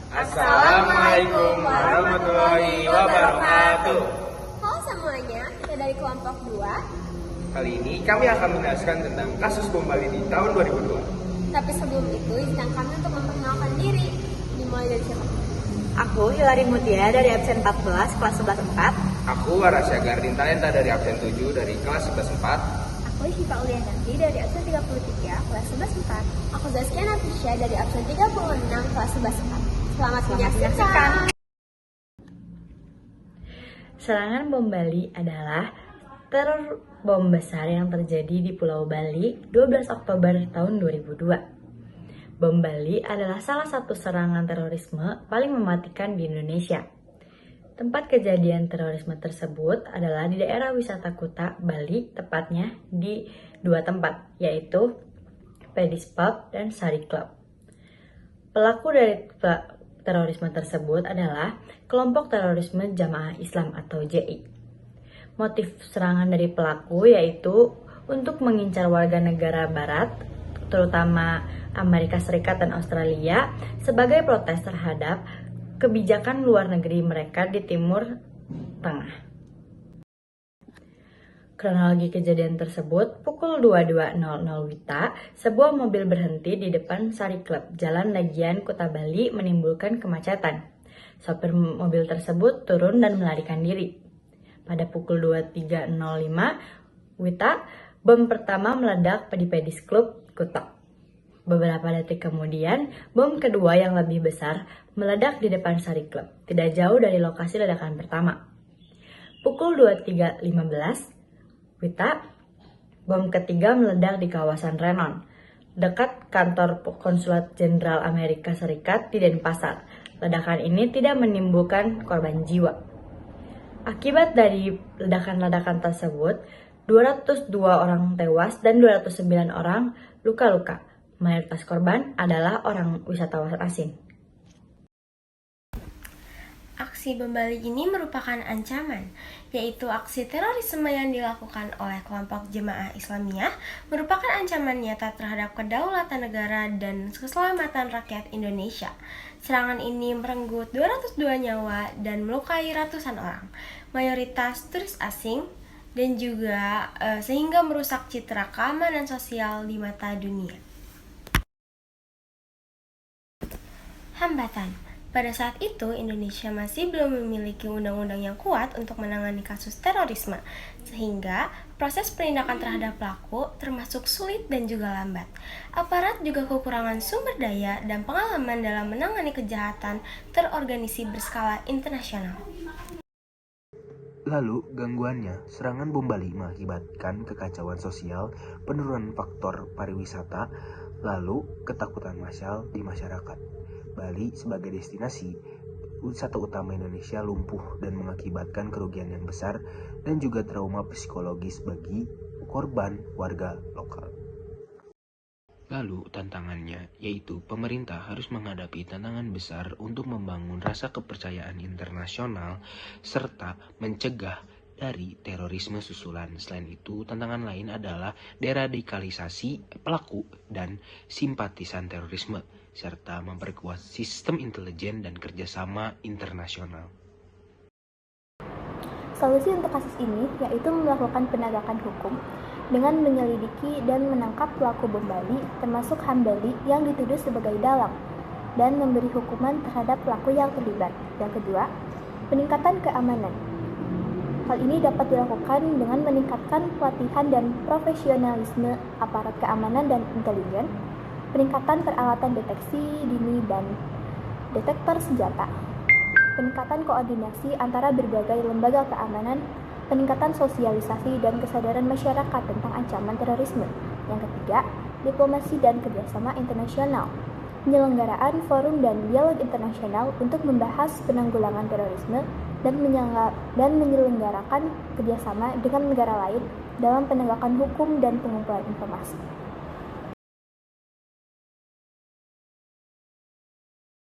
Assalamualaikum warahmatullahi wabarakatuh. Halo semuanya, kita dari kelompok 2. Kali ini kami akan menjelaskan tentang kasus bom Bali di tahun 2002. Tapi sebelum itu, izinkan kami untuk memperkenalkan diri. Dimulai dari siapa? Aku Hilary Mutia dari absen 14 kelas 11-4. Aku Arasya Gardin Talenta dari absen 7 dari kelas 11-4. Aku Syifa Ulianti dari absen 33 kelas 11-4. Aku Zaskia Natisha dari absen 36 kelas 11-4. Selamat menyaksikan. Serangan bom Bali adalah teror bom besar yang terjadi di Pulau Bali 12 Oktober tahun 2002. Bom Bali adalah salah satu serangan terorisme paling mematikan di Indonesia. Tempat kejadian terorisme tersebut adalah di daerah wisata Kuta, Bali, tepatnya di 2 tempat, yaitu Pedis Pub dan Sari Club. Pelaku dari terorisme tersebut adalah kelompok terorisme Jamaah Islam atau JI. Motif serangan dari pelaku yaitu untuk mengincar warga negara barat, terutama Amerika Serikat dan Australia, sebagai protes terhadap kebijakan luar negeri mereka di Timur Tengah. Kronologi kejadian tersebut, pukul 22.00 WITA, sebuah mobil berhenti di depan Sari Club, Jalan Lagian, Kuta Bali, menimbulkan kemacetan. Sopir mobil tersebut turun dan melarikan diri. Pada pukul 23.05 WITA, bom pertama meledak di Pedis Club, Kuta. Beberapa detik kemudian, bom kedua yang lebih besar meledak di depan Sari Club, tidak jauh dari lokasi ledakan pertama. Pukul 23.15 WITA, bom ketiga meledak di kawasan Renon, dekat kantor Konsulat Jenderal Amerika Serikat di Denpasar. Ledakan ini tidak menimbulkan korban jiwa. Akibat dari ledakan-ledakan tersebut, 202 orang tewas dan 209 orang luka-luka. Mayoritas korban adalah orang wisatawan asing. Aksi bom Bali ini merupakan ancaman, yaitu aksi terorisme yang dilakukan oleh kelompok Jemaah Islamiyah merupakan ancaman nyata terhadap kedaulatan negara dan keselamatan rakyat Indonesia. Serangan ini merenggut 202 nyawa dan melukai ratusan orang, mayoritas turis asing, dan juga sehingga merusak citra keamanan sosial di mata dunia. Hambatan. Pada saat itu, Indonesia masih belum memiliki undang-undang yang kuat untuk menangani kasus terorisme, sehingga proses penindakan terhadap pelaku termasuk sulit dan juga lambat. Aparat juga kekurangan sumber daya dan pengalaman dalam menangani kejahatan terorganisir berskala internasional. Lalu, gangguannya, serangan bom Bali mengakibatkan kekacauan sosial, penurunan faktor pariwisata, lalu ketakutan massal di masyarakat. Bali sebagai destinasi wisata utama Indonesia lumpuh dan mengakibatkan kerugian yang besar dan juga trauma psikologis bagi korban warga lokal. Lalu tantangannya yaitu pemerintah harus menghadapi tantangan besar untuk membangun rasa kepercayaan internasional serta mencegah dari terorisme susulan. Selain itu, tantangan lain adalah deradikalisasi pelaku dan simpatisan terorisme, serta memperkuat sistem intelijen dan kerjasama internasional. Solusi untuk kasus ini yaitu melakukan penegakan hukum dengan menyelidiki dan menangkap pelaku bom Bali, termasuk Hambali yang dituduh sebagai dalang, dan memberi hukuman terhadap pelaku yang terlibat. Yang kedua, peningkatan keamanan. Hal ini dapat dilakukan dengan meningkatkan pelatihan dan profesionalisme aparat keamanan dan intelijen, peningkatan peralatan deteksi dini dan detektor senjata, peningkatan koordinasi antara berbagai lembaga keamanan, peningkatan sosialisasi dan kesadaran masyarakat tentang ancaman terorisme. Yang ketiga, diplomasi dan kerjasama internasional, penyelenggaraan forum dan dialog internasional untuk membahas penanggulangan terorisme dan menyelenggarakan kerjasama dengan negara lain dalam penegakan hukum dan pengumpulan informasi.